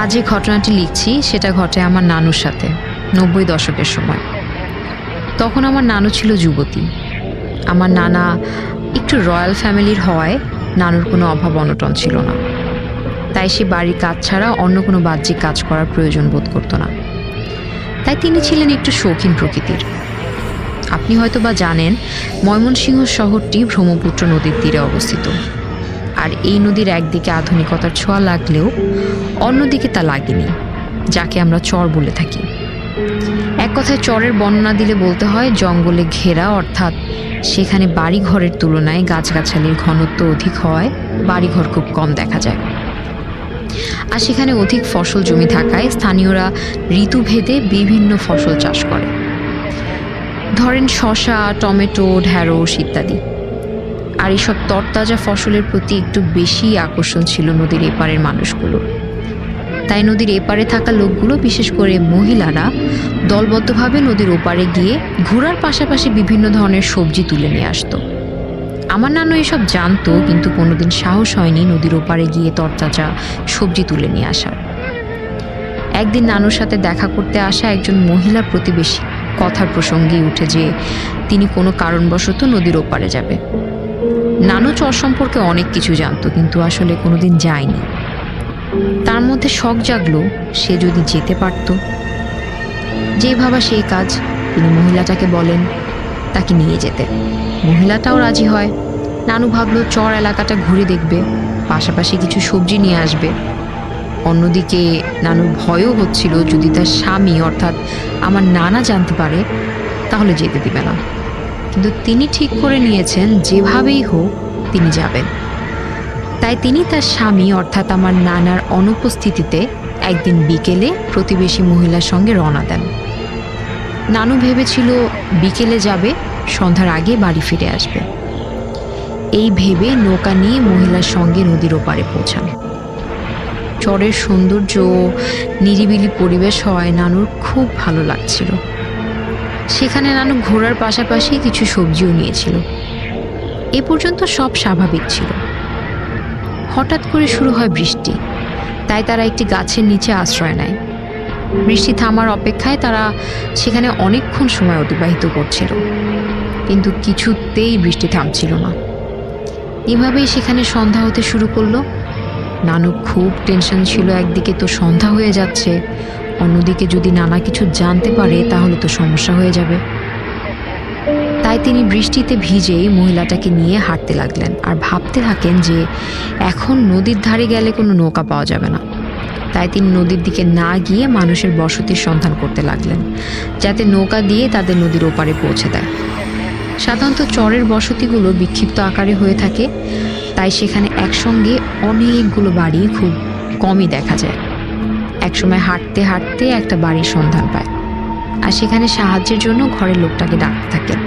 আজ যে ঘটনাটি লিখছি সেটা ঘটে আমার নানুর সাথে 90 দশকের সময়। তখন আমার নানু ছিল যুবতী। আমার নানা একটু রয়্যাল ফ্যামিলির হওয়ায় নানুর কোনো অভাব অনটন ছিল না, তাই সে বাড়ির কাজ ছাড়া অন্য কোনো বাহ্যিক কাজ করার প্রয়োজন বোধ করতো না। তাই তিনি ছিলেন একটু শৌখিন প্রকৃতির। আপনি হয়তো বা জানেন, ময়মনসিংহ শহরটি ব্রহ্মপুত্র নদীর তীরে অবস্থিত। আর এই নদীর একদিকে আধুনিকতার ছোঁয়া লাগলেও অন্যদিকে তা লাগেনি, যাকে আমরা চর বলে থাকি। এক কথায় চরের বর্ণনা দিলে বলতে হয় জঙ্গলে ঘেরা, অর্থাৎ সেখানে বাড়িঘরের তুলনায় গাছগাছালির ঘনত্ব অধিক হওয়ায় বাড়িঘর খুব কম দেখা যায়। আর সেখানে অধিক ফসল জমি থাকায় স্থানীয়রা ঋতুভেদে বিভিন্ন ফসল চাষ করে। ধরেন শসা, টমেটো, ঢ্যাঁড়স ইত্যাদি। আর এইসব তরতাজা ফসলের প্রতি একটু বেশি আকর্ষণ ছিল নদীর এপারের মানুষগুলো। তাই নদীর এপারে থাকা লোকগুলো, বিশেষ করে মহিলারা, দলবদ্ধভাবে নদীর ওপারে গিয়ে ঘোরার পাশাপাশি বিভিন্ন ধরনের সবজি তুলে নিয়ে আসতো। আমার নানু এসব জানতো, কিন্তু কোনোদিন সাহস হয়নি নদীর ওপারে গিয়ে তরতাজা সবজি তুলে নিয়ে আসার। একদিন নানুর সাথে দেখা করতে আসা একজন মহিলা প্রতিবেশী কথার প্রসঙ্গেই উঠে যে তিনি কোনো কারণবশত নদীর ওপারে যাবে। নানু চর সম্পর্কে অনেক কিছু জানতো, কিন্তু আসলে কোনোদিন যায়নি। তার মধ্যে শখ জাগলো সে যদি যেতে পারত। যে ভাবা সেই কাজ, তিনি মহিলাটাকে বলেন তাকে নিয়ে যেতে। মহিলাটাও রাজি হয়। নানু ভাবলো চর এলাকাটা ঘুরে দেখবে, পাশাপাশি কিছু সবজি নিয়ে আসবে। অন্যদিকে নানুর ভয়ও হচ্ছিল যদি তার স্বামী অর্থাৎ আমার নানা জানতে পারে তাহলে যেতে দিবে না। কিন্তু তিনি ঠিক করে নিয়েছেন যেভাবেই হোক তিনি যাবেন। তাই তিনি তার স্বামী অর্থাৎ আমার নানার অনুপস্থিতিতে একদিন বিকেলে প্রতিবেশী মহিলার সঙ্গে রওনা দেন। নানু ভেবেছিল বিকেলে যাবে, সন্ধ্যার আগে বাড়ি ফিরে আসবে। এই ভেবে নৌকা নিয়ে মহিলার সঙ্গে নদীর ওপারে পৌঁছান। চরের সৌন্দর্য, নিরিবিলি পরিবেশ হয় নানুর খুব ভালো লাগছিল। সেখানে নানু ঘোরার পাশাপাশি কিছু সবজিও নিয়েছিল। এ পর্যন্ত সব স্বাভাবিক ছিল। হঠাৎ করে শুরু হয় বৃষ্টি, তাই তারা একটি গাছের নিচে আশ্রয় নেয়। বৃষ্টি থামার অপেক্ষায় তারা সেখানে অনেকক্ষণ সময় অতিবাহিত করছিল, কিন্তু কিছুতেই বৃষ্টি থামছিল না। এভাবেই সেখানে সন্ধ্যা হতে শুরু করলো। নানু খুব টেনশন ছিল, একদিকে তো সন্ধ্যা হয়ে যাচ্ছে, অন্যদিকে যদি নানা কিছু জানতে পারে তাহলে তো সমস্যা হয়ে যাবে। তাই তিনি বৃষ্টিতে ভিজেই মহিলাটাকে নিয়ে হাঁটতে লাগলেন আর ভাবতে থাকেন যে এখন নদীর ধারে গেলে কোনো নৌকা পাওয়া যাবে না। তাই তিনি নদীর দিকে না গিয়ে মানুষের বসতির সন্ধান করতে লাগলেন, যাতে নৌকা দিয়ে তাদের নদীর ওপারে পৌঁছে দেয়। সাধারণত চরের বসতিগুলো বিক্ষিপ্ত আকারে হয়ে থাকে, তাই সেখানে একসঙ্গে অনেকগুলো বাড়ি খুব কমই দেখা যায়। একসময় হাঁটতে হাঁটতে একটা বাড়ির সন্ধান পায়, আর সেখানে সাহায্যের জন্য ঘরের লোকটাকে ডাকতে থাকেন।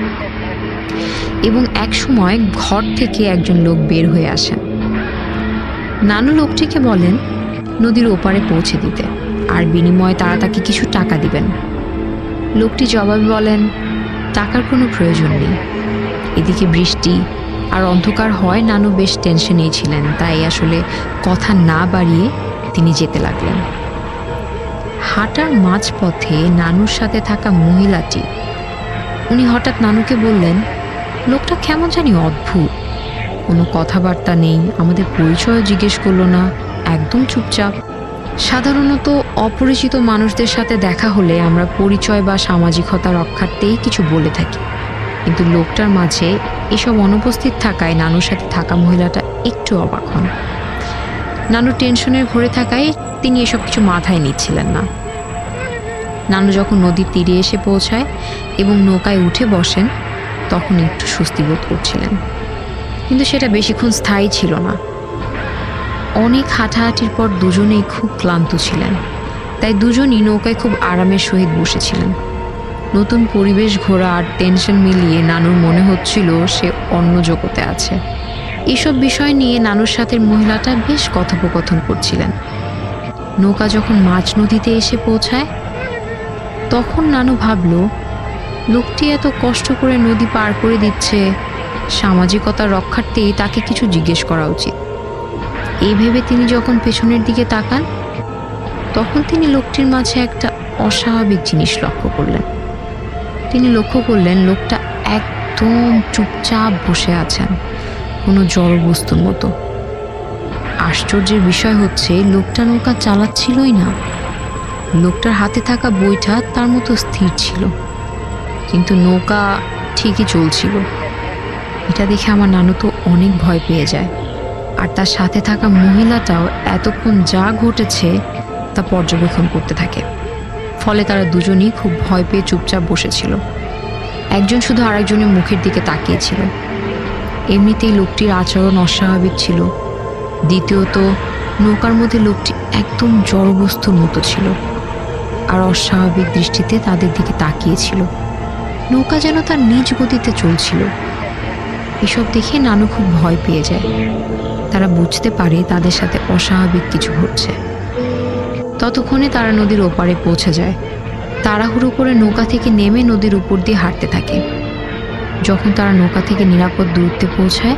এবং এক সময় ঘর থেকে একজন লোক বের হয়ে আসেন। নানু লোকটিকে বলেন নদীর ওপারে পৌঁছে দিতে, আর বিনিময়ে তারা তাকে কিছু টাকা দিবেন। লোকটি জবাবে বলেন টাকার কোনো প্রয়োজন নেই। এদিকে বৃষ্টি আর অন্ধকার হয়, নানু বেশ টেনশনেই ছিলেন, তাই আসলে কথা না বাড়িয়ে তিনি যেতে লাগলেন। হাঁটার মাঝপথে নানুর সাথে থাকা মহিলাটি, উনি হঠাৎ নানুকে বললেন লোকটা কেমন জানি অদ্ভুত, কোনো কথাবার্তা নেই, আমাদের পরিচয় জিজ্ঞেস করলো না, একদম চুপচাপ। সাধারণত অপরিচিত মানুষদের সাথে দেখা হলে আমরা পরিচয় বা সামাজিকতা রক্ষার্থেই কিছু বলে থাকি, কিন্তু লোকটার মাঝে এসব অনুপস্থিত থাকায় নানুর সাথে থাকা মহিলাটা একটু অবাক হন। নানু টেনশনের ঘরে থাকায় তিনি এসব কিছু মাথায় নিচ্ছিলেন না। নানু যখন নদীর তীরে এসে পৌঁছায় এবং নৌকায় উঠে বসেন তখন একটু স্বস্তি বোধ করছিলেন, কিন্তু সেটা বেশিক্ষণ স্থায়ী ছিল না। অনেক হাঁটাহাঁটির পর দুজনেই খুব ক্লান্ত ছিলেন, তাই দুজনই নৌকায় খুব আরামের সহিত বসেছিলেন। নতুন পরিবেশ, ঘোরা আর টেনশন মিলিয়ে নানুর মনে হচ্ছিল সে অন্য জগতে আছে। এসব বিষয় নিয়ে নানুর সাথে মহিলাটা বেশ কথোপকথন করছিলেন। নৌকা যখন মাঝ নদীতে এসে পৌঁছায় তখন নানু ভাবল লোকটি এত কষ্ট করে নদী পার করে দিচ্ছে, সামাজিকতা রক্ষার্থেই তাকে কিছু জিজ্ঞেস করা উচিত। এই ভেবে তিনি যখন পেছনের দিকে তাকান তখন তিনি লোকটির মাঝে একটা অস্বাভাবিক জিনিস লক্ষ্য করলেন। তিনি লক্ষ্য করলেন লোকটা একদম চুপচাপ বসে আছেন, কোনো জড়বস্তুর মতো। আশ্চর্যের বিষয় হচ্ছে লোকটা নৌকা চালাচ্ছিলই না। লোকটার হাতে থাকা বইটা তার মতো স্থির ছিল, কিন্তু নৌকা ঠিকই চলছিল। এটা দেখে আমার নানু তো অনেক ভয় পেয়ে যায়, আর তার সাথে থাকা মহিলাটাও এতক্ষণ যা ঘটেছে তা পর্যবেক্ষণ করতে থাকে। ফলে তারা দুজনই খুব ভয় পেয়ে চুপচাপ বসেছিল। একজন শুধু আরেকজনের মুখের দিকে তাকিয়েছিল। এমনিতেই লোকটির আচরণ অস্বাভাবিক ছিল। দ্বিতীয়ত, নৌকার মধ্যে লোকটি একদম জড়বস্তুর মতো ছিল আর অস্বাভাবিক দৃষ্টিতে তাদের দিকে তাকিয়েছিল। নৌকা যেন তার নিজ গতিতে চলছিল। এসব দেখে নানু খুব ভয় পেয়ে যায়। তারা বুঝতে পারে তাদের সাথে অস্বাভাবিক কিছু ঘটছে। ততক্ষণে তারা নদীর ওপারে পৌঁছে যায়। তাড়াহুড়ো করে নৌকা থেকে নেমে নদীর উপর দিয়ে হাঁটতে থাকে। যখন তারা নৌকা থেকে নিরাপদ দূরত্বে পৌঁছায়,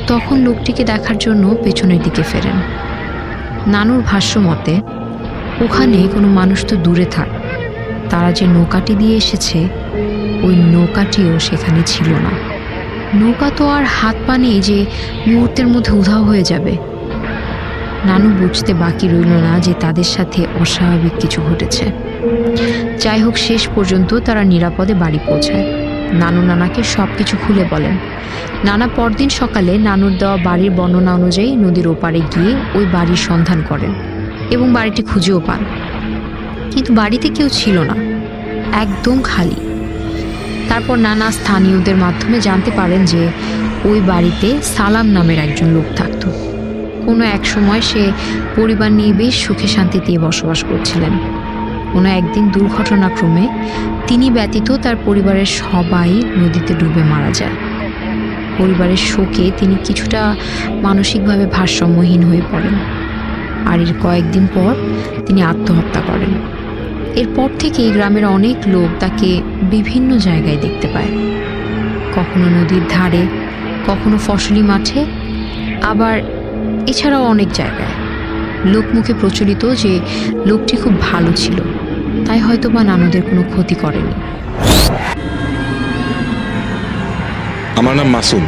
তখন লোকটিকে দেখার জন্য পেছনের দিকে ফেরেন। নানুর ভাষ্য মতে, ওখানে কোনো মানুষ তো দূরে থাক, তারা যে নৌকাটি দিয়ে এসেছে ওই নৌকাটিও সেখানে ছিল না। নৌকা তো আর হাত পা নেই যে মুহূর্তের মধ্যে উধাও হয়ে যাবে। নানু বুঝতে বাকি রইল না যে তাদের সাথে অস্বাভাবিক কিছু ঘটেছে। যাই হোক, শেষ পর্যন্ত তারা নিরাপদে বাড়ি পৌঁছায়। নানু নানাকে সব কিছু খুলে বলেন। নানা পরদিন সকালে নানুর দেওয়া বাড়ির বর্ণনা অনুযায়ী নদীর ওপারে গিয়ে ওই বাড়ির সন্ধান করেন এবং বাড়িটি খুঁজেও পান। কিন্তু বাড়িতে কেউ ছিল না, একদম খালি। তারপর নানা স্থানীয়দের মাধ্যমে জানতে পারেন যে ওই বাড়িতে সালাম নামের একজন লোক থাকত। কোনো এক সময় সে পরিবার নিয়ে বেশ সুখে শান্তিতে বসবাস করছিলেন। কোনো একদিন দুর্ঘটনাক্রমে তিনি ব্যতীত তার পরিবারের সবাই নদীতে ডুবে মারা যায়। পরিবারের শোকে তিনি কিছুটা মানসিকভাবে ভারসাম্যহীন হয়ে পড়েন, আর এর কয়েকদিন পর তিনি আত্মহত্যা করেন। এরপর থেকে এই গ্রামের অনেক লোক তাকে বিভিন্ন জায়গায় দেখতে পায়, কখনো নদীর ধারে, কখনো ফসলি মাঠে, আবার এছাড়াও অনেক জায়গায়। লোকমুখে প্রচলিত যে লোকটি খুব ভালো ছিল, তাই হয়তো বা নানুদের কোনো ক্ষতি করেনি। আমার নাম মাসুম।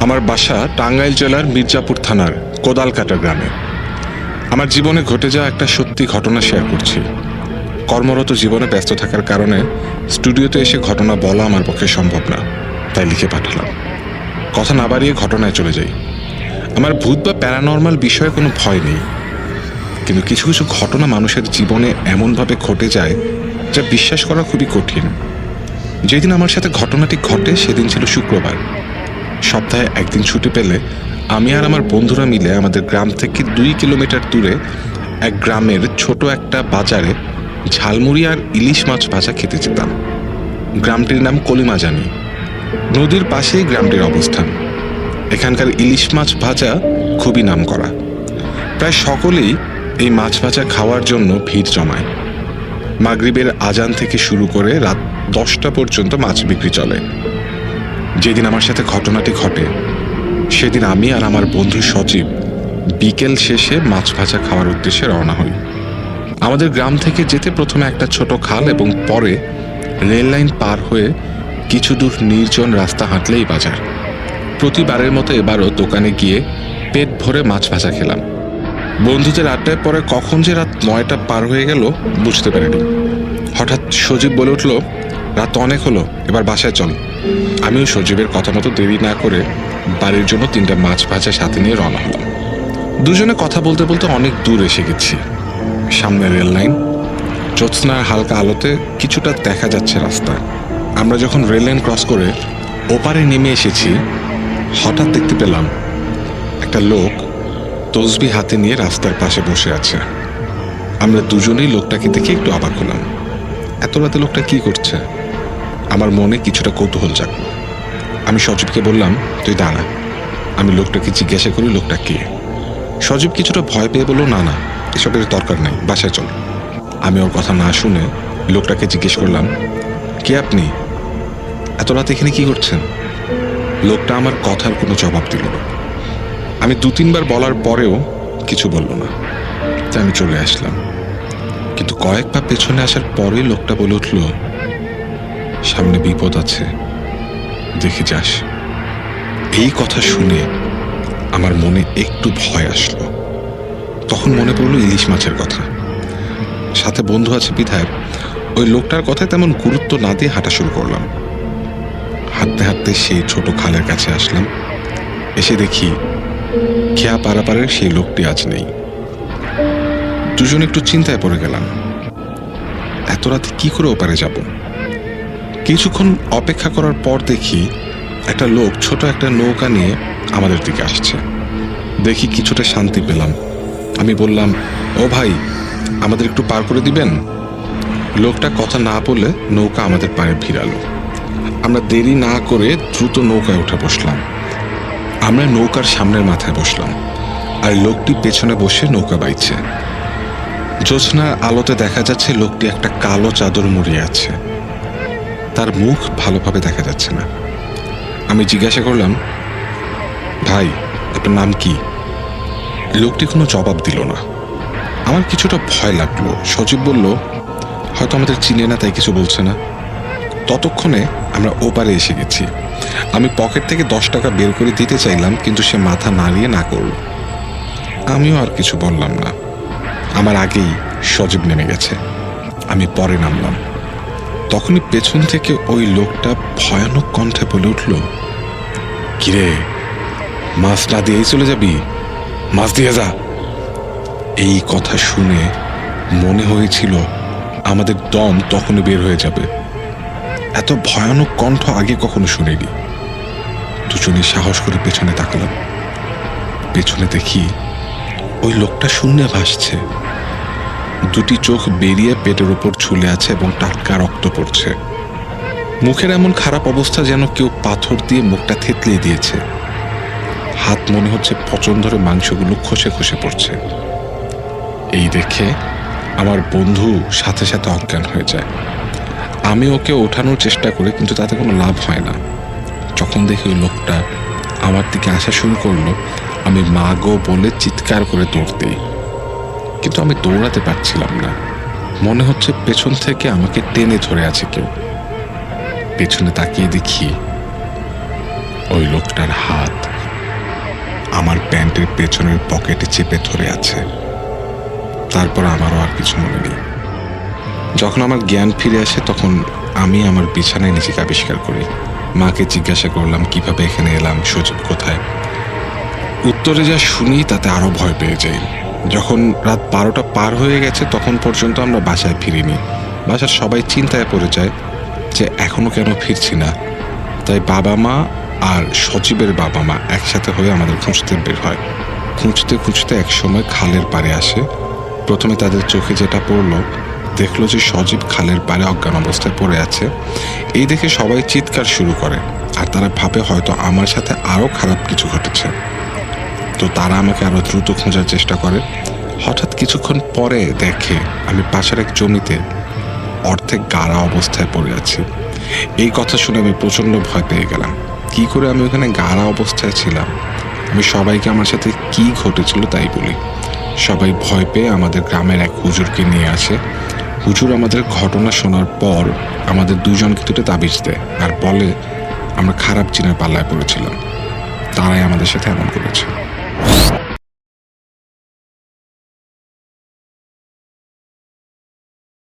আমার বাসা টাঙ্গাইল জেলার মির্জাপুর থানার কোদালকাটা গ্রামে। আমার জীবনে ঘটে যাওয়া একটা সত্যি ঘটনা শেয়ার করছি। কর্মরত জীবনে ব্যস্ত থাকার কারণে স্টুডিওতে এসে ঘটনা বলা আমার পক্ষে সম্ভব না, তাই লিখে পাঠালাম। কথা না বাড়িয়ে ঘটনায় চলে যাই। আমার ভূত বা প্যারানর্মাল বিষয়ে কোনো ভয় নেই, কিন্তু কিছু কিছু ঘটনা মানুষের জীবনে এমনভাবে ঘটে যায় যা বিশ্বাস করা খুবই কঠিন। যেদিন আমার সাথে ঘটনাটি ঘটে সেদিন ছিল শুক্রবার। সপ্তাহে একদিন ছুটি পেলে আমি আর আমার বন্ধুরা মিলে আমাদের গ্রাম থেকে 2 কিলোমিটার দূরে এক গ্রামের ছোট একটা বাজারে ঝালমুড়ি আর ইলিশ মাছ ভাজা খেতে যেতাম। গ্রামটির নাম কলিমাজানি। নদীর পাশেই গ্রামটির অবস্থান। এখানকার ইলিশ মাছ ভাজা খুবই নামকরা। প্রায় সকলেই এই মাছ ভাজা খাওয়ার জন্য ভিড় জমায়। মাগরিবের আজান থেকে শুরু করে রাত 10টা পর্যন্ত মাছ বিক্রি চলে। যেদিন আমার সাথে ঘটনাটি ঘটে সেদিন আমি আর আমার বন্ধু সজীব বিকেল শেষে মাছ ভাজা খাওয়ার উদ্দেশ্যে রওনা হই। আমাদের গ্রাম থেকে যেতে প্রথমে একটা ছোট খাল এবং পরে রেল লাইন পার হয়ে কিছু দূর নির্জন রাস্তা হাঁটলেই বাজার। প্রতিবারের মতো এবারও দোকানে গিয়ে পেট ভরে মাছ ভাজা খেলাম। বন্ধুদের আড্ডায় পরে কখন যে রাত 9টা পার হয়ে গেল বুঝতে পারিনি। হঠাৎ সজীব বলে উঠল, রাত অনেক হলো, এবার বাসায় চল। আমিও সজীবের কথা মতো দেরি না করে বাড়ির জন্য 3টা মাছ ভাজা সাথে নিয়ে রওনা হলাম। দুজনে কথা বলতে বলতে অনেক দূর এসে গেছি। সামনে রেল লাইন, জ্যোৎস্নার হালকা আলোতে কিছুটা দেখা যাচ্ছে রাস্তা। আমরা যখন রেল লাইন ক্রস করে ওপারে নেমে এসেছি, হঠাৎ দেখতে পেলাম একটা লোক তসবি হাতে নিয়ে রাস্তার পাশে বসে আছে। আমরা দুজনেই লোকটাকে দেখে একটু অবাক হলাম। এত রাতে লোকটা কি করছে? আমার মনে কিছুটা কৌতূহল জাগলো। আমি সজীবকে বললাম, তুই দাঁড়া, আমি লোকটাকে জিজ্ঞাসা করি লোকটা কে। সজীব কিছুটা ভয় পেয়ে বলল, না না, এসবের দরকার নেই, বাসায় চল। আমি ওর কথা না শুনে লোকটাকে জিজ্ঞেস করলাম, কে আপনি? এত রাতে এখানে কি করছেন? লোকটা আমার কথার কোনো জবাব দিল না। আমি 2-3 বার বলার পরেও কিছু বলল না। তাই আমি চলে আসলাম। কিন্তু কয়েক পা পেছনে আসার পরেই লোকটা বলে উঠল, সামনে বিপদ আছে, দেখে যাস। এই কথা শুনে আমার মনে একটু ভয় আসলো। তখন মনে পড়লো ইলিশ মাছের কথা। সাথে বন্ধু আছে বিধায় ওই লোকটার কথায় তেমন গুরুত্ব না দিয়ে হাঁটা শুরু করলাম। হাঁটতে হাঁটতে সেই ছোট খালের কাছে আসলাম। এসে দেখি খেয়া পারাপারের সেই লোকটি আজ নেই। দুজন একটু চিন্তায় পড়ে গেলাম, এত রাতে কি করে ওপারে যাব। কিছুক্ষণ অপেক্ষা করার পর দেখি একটা লোক ছোট একটা নৌকা নিয়ে আমাদের দিকে আসছে। দেখি কিছুটা শান্তি পেলাম। আমি বললাম, ও ভাই, আমাদের একটু পার করে দিবেন? লোকটা কথা না বলে নৌকা আমাদের পাড়ে ভিড়ালো। আমরা দেরি না করে দ্রুত নৌকায় উঠে বসলাম। আমরা নৌকার সামনের মাথায় বসলাম, আর লোকটি পেছনে বসে নৌকা বাইছে। জ্যোৎস্নার আলোতে দেখা যাচ্ছে লোকটি একটা কালো চাদর মুড়িয়ে আছে। তার মুখ ভালোভাবে দেখা যাচ্ছে না। আমি জিজ্ঞাসা করলাম, ভাই, আপনার নাম কি? লোকটি কোনো জবাব দিল না। আমার কিছুটা ভয় লাগলো। সজীব বলল, হয়তো আমাদের চিনে না তাই কিছু বলছে না। ততক্ষণে আমরা ওপারে এসে গেছি। আমি পকেট থেকে 10 টাকা বের করে দিতে চাইলাম, কিন্তু সে মাথা নাড়িয়ে না করল। আমিও আর কিছু বললাম না। আমার আগেই সজীব নেমে গেছে, আমি পরে নামলাম। তখনই পেছন থেকে ওই লোকটা ভয়ানক কণ্ঠে বলে উঠল, কিরে, মাছ না দিয়েই চলে যাবি? মাছ দিয়ে যা। এই কথা শুনে মনে হয়েছিল আমাদের দম তখনই বের হয়ে যাবে। এত ভয়ানক কণ্ঠ আগে কখনো শুনিনি। দুজনই সাহস করে পেছনে তাকালাম। পেছনে দেখি ওই লোকটা শূন্যে ভাসছে। দুটি চোখ বেরিয়ে পেটের উপর ঝুলে আছে এবং টাটকা রক্ত পড়ছে। মুখের এমন খারাপ অবস্থা যেন কেউ পাথর দিয়ে মুখটা থেতলিয়ে দিয়েছে। হাত মনে হচ্ছে পচন ধরে মাংসগুলো খসে খসে পড়ছে। এই দেখে আমার বন্ধু সাথে সাথে অজ্ঞান হয়ে যায়। আমি ওকে ওঠানোর চেষ্টা করি, কিন্তু তাতে কোনো লাভ হয় না। যখন দেখি ওই লোকটা আমার দিকে আসা শুরু করলো, আমি মা গো বলে চিৎকার করে দৌড় দিই। কিন্তু আমি দৌড়াতে পারছিলাম না। মনে হচ্ছে পেছন থেকে আমাকে টেনে ধরে আছে কেউ। পেছনে তাকিয়ে দেখি ওই লোকটার হাত আমার প্যান্টের পেছনের পকেটে চেপে ধরে আছে। তারপর আমারও আর কিছু মনে নেই। যখন আমার জ্ঞান ফিরে আসে, তখন আমি আমার বিছানায় নিজেকে আবিষ্কার করি। মাকে জিজ্ঞাসা করলাম কিভাবে এখানে এলাম, সজীব কোথায়। উত্তরে যা শুনি তাতে আরো ভয় পেয়ে যাই। যখন রাত 12টা পার হয়ে গেছে তখন পর্যন্ত আমরা বাসায় ফিরিনি। বাসার সবাই চিন্তায় পড়ে যায় যে এখনো কেন ফিরছি না। তাই বাবা মা আর সজীবের বাবা মা একসাথে হয়ে আমাদের খুঁজতে বের হয়। খুঁজতে খুঁজতে একসময় খালের পাড়ে আসে। প্রথমে তাদের চোখে যেটা পড়লো, দেখলো যে সজীব খালের পাড়ে অজ্ঞান অবস্থায় পড়ে আছে। এই দেখে সবাই চিৎকার শুরু করে, আর তারা ভাবে হয়তো আমার সাথে আরো খারাপ কিছু ঘটেছে। তো তারা আমাকে আরো দ্রুত খোঁজার চেষ্টা করে। হঠাৎ কিছুক্ষণ পরে দেখে আমি পাশের এক জমিতে অর্ধেক গাড়া অবস্থায় পড়ে আছি। এই কথা শুনে আমি প্রচন্ড ভয় পেয়ে গেলাম। কি করে আমি ওখানে গাড়া অবস্থায় ছিলাম? আমি সবাইকে আমার সাথে কি ঘটেছিল তাই বলি। সবাই ভয় পেয়ে আমাদের গ্রামের এক হুজুরকে নিয়ে আসে। হুজুর আমাদের ঘটনা শোনার পর আমাদের দুজনকে দুটো তাবিজ দেয় আর বলে আমরা খারাপ জিনের পাল্লায় পড়েছিলাম, তারাই আমাদের সাথে এমন করেছে।